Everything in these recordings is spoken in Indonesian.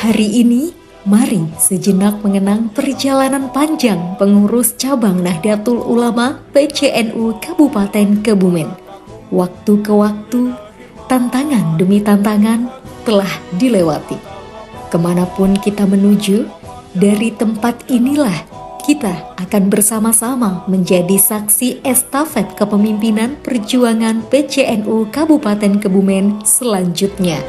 Hari ini, mari sejenak mengenang perjalanan panjang pengurus cabang Nahdlatul Ulama PCNU Kabupaten Kebumen. Waktu ke waktu, tantangan demi tantangan telah dilewati. Kemanapun kita menuju, dari tempat inilah kita akan bersama-sama menjadi saksi estafet kepemimpinan perjuangan PCNU Kabupaten Kebumen selanjutnya.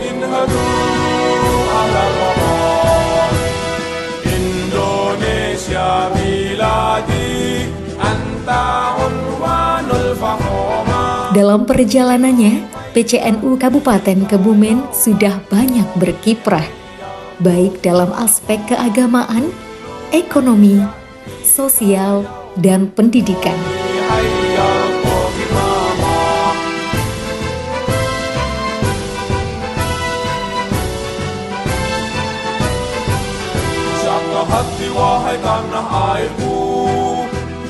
Dalam perjalanannya, PCNU Kabupaten Kebumen sudah banyak berkiprah, baik dalam aspek keagamaan, ekonomi, sosial, dan pendidikan. Jaga hati wahai tanah airku,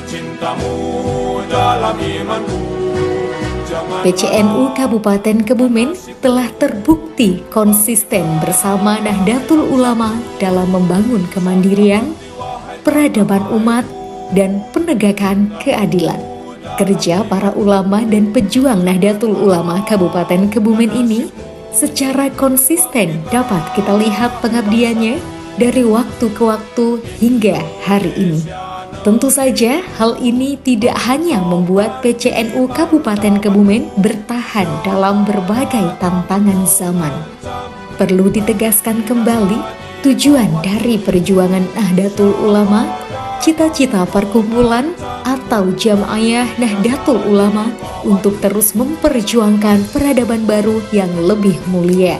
cintamu dalam imanku. PCNU Kabupaten Kebumen telah terbukti konsisten bersama Nahdlatul Ulama dalam membangun kemandirian, peradaban umat, dan penegakan keadilan. Kerja para ulama dan pejuang Nahdlatul Ulama Kabupaten Kebumen ini secara konsisten dapat kita lihat pengabdiannya dari waktu ke waktu hingga hari ini. Tentu saja hal ini tidak hanya membuat PCNU Kabupaten Kebumen bertahan dalam berbagai tantangan zaman. Perlu ditegaskan kembali, tujuan dari perjuangan Nahdlatul Ulama, cita-cita perkumpulan atau Jam'iyah Nahdlatul Ulama untuk terus memperjuangkan peradaban baru yang lebih mulia,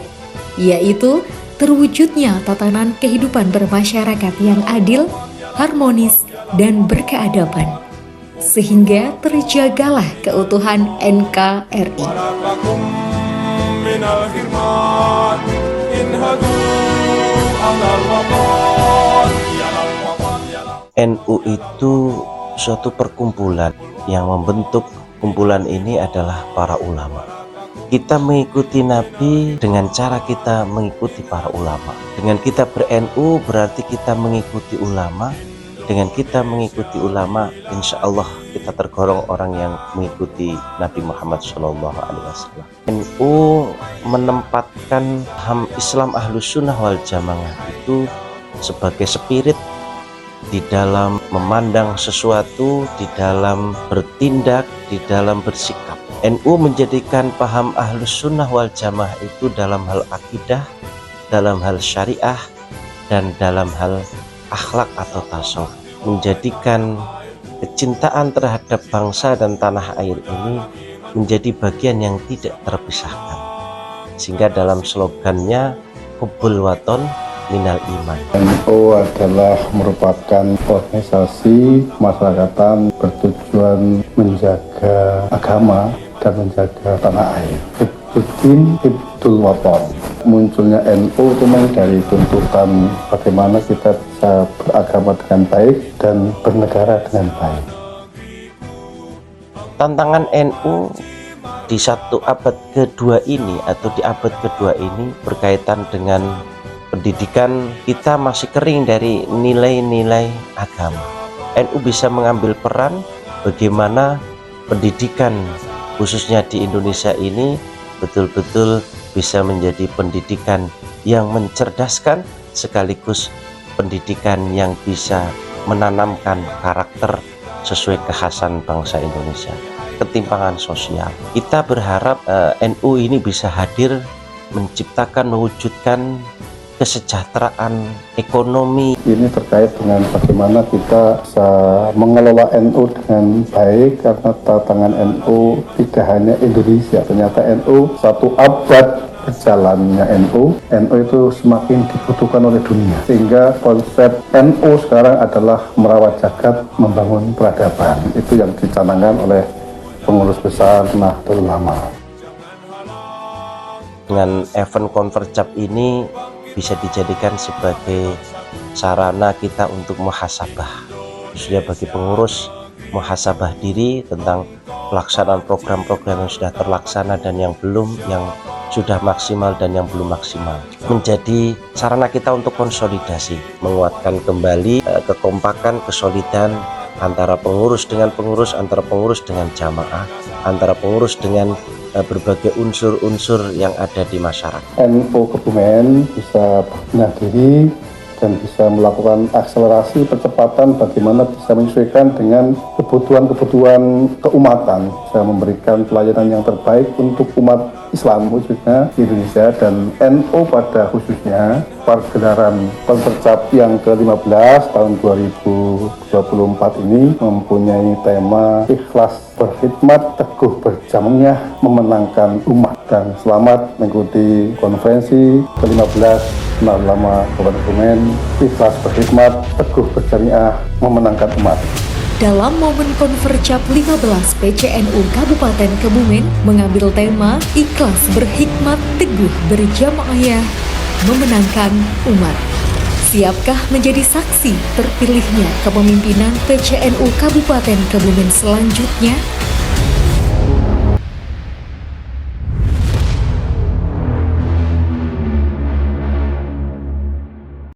yaitu terwujudnya tatanan kehidupan bermasyarakat yang adil, harmonis, dan berkeadaban, sehingga terjagalah keutuhan NKRI. NU itu suatu perkumpulan yang membentuk kumpulan ini adalah para ulama. Kita mengikuti Nabi dengan cara kita mengikuti para ulama. Dengan kita ber-NU berarti kita mengikuti ulama. Dengan kita mengikuti ulama, insya Allah kita tergolong orang yang mengikuti Nabi Muhammad SAW. NU menempatkan Islam Ahlus Sunnah wal Jamaah itu sebagai spirit di dalam memandang sesuatu, di dalam bertindak, di dalam bersikap. NU menjadikan paham Ahlus Sunnah wal Jamaah itu dalam hal akidah, dalam hal syariah, dan dalam hal akhlak atau tasawuf, menjadikan kecintaan terhadap bangsa dan tanah air ini menjadi bagian yang tidak terpisahkan, sehingga dalam slogannya Hubbul Waton Minal Iman. NU adalah merupakan organisasi masyarakatan bertujuan menjaga agama dan menjaga tanah air. Hibdul Waton. Munculnya NU itu memang dari tuntutan bagaimana kita bisa beragama dengan baik dan bernegara dengan baik. Tantangan NU di satu abad kedua ini atau di abad kedua ini berkaitan dengan pendidikan. Kita masih kering dari nilai-nilai agama. NU bisa mengambil peran bagaimana pendidikan khususnya di Indonesia ini betul-betul bisa menjadi pendidikan yang mencerdaskan sekaligus pendidikan yang bisa menanamkan karakter sesuai kekhasan bangsa Indonesia. Ketimpangan sosial, kita berharap NU ini bisa hadir menciptakan, mewujudkan kesejahteraan ekonomi. Ini terkait dengan bagaimana kita bisa mengelola NU dengan baik, karena tantangan NU tidak hanya Indonesia, ternyata NU satu abad berjalannya NU itu semakin dibutuhkan oleh dunia, sehingga konsep NU sekarang adalah merawat jagat, membangun peradaban. Itu yang dicanangkan oleh pengurus besar Nahdlatul Ulama. Dengan event Converjab ini bisa dijadikan sebagai sarana kita untuk muhasabah, khususnya bagi pengurus, muhasabah diri tentang pelaksanaan program-program yang sudah terlaksana dan yang belum, yang sudah maksimal dan yang belum maksimal. Menjadi sarana kita untuk konsolidasi, menguatkan kembali kekompakan, kesolidan antara pengurus dengan pengurus, antara pengurus dengan jamaah, antara pengurus dengan berbagai unsur-unsur yang ada di masyarakat. NU Kebumen bisa berbenah diri dan bisa melakukan akselerasi percepatan bagaimana bisa menyesuaikan dengan kebutuhan-kebutuhan keumatan, bisa memberikan pelayanan yang terbaik untuk umat Islam khususnya di Indonesia, dan NU pada khususnya pergelaran Konfercap yang ke-15 tahun 2024 ini mempunyai tema ikhlas berkhidmat, teguh berjamaah, memenangkan umat. Dan selamat mengikuti konferensi ke-15 Ulama Kabupaten Kebumen, ikhlas berkhidmat, teguh berjamaah, memenangkan umat. Dalam momen Konfercap 15 PCNU Kabupaten Kebumen mengambil tema ikhlas berhikmat, teguh berjamaah, memenangkan umat. Siapkah menjadi saksi terpilihnya kepemimpinan PCNU Kabupaten Kebumen selanjutnya?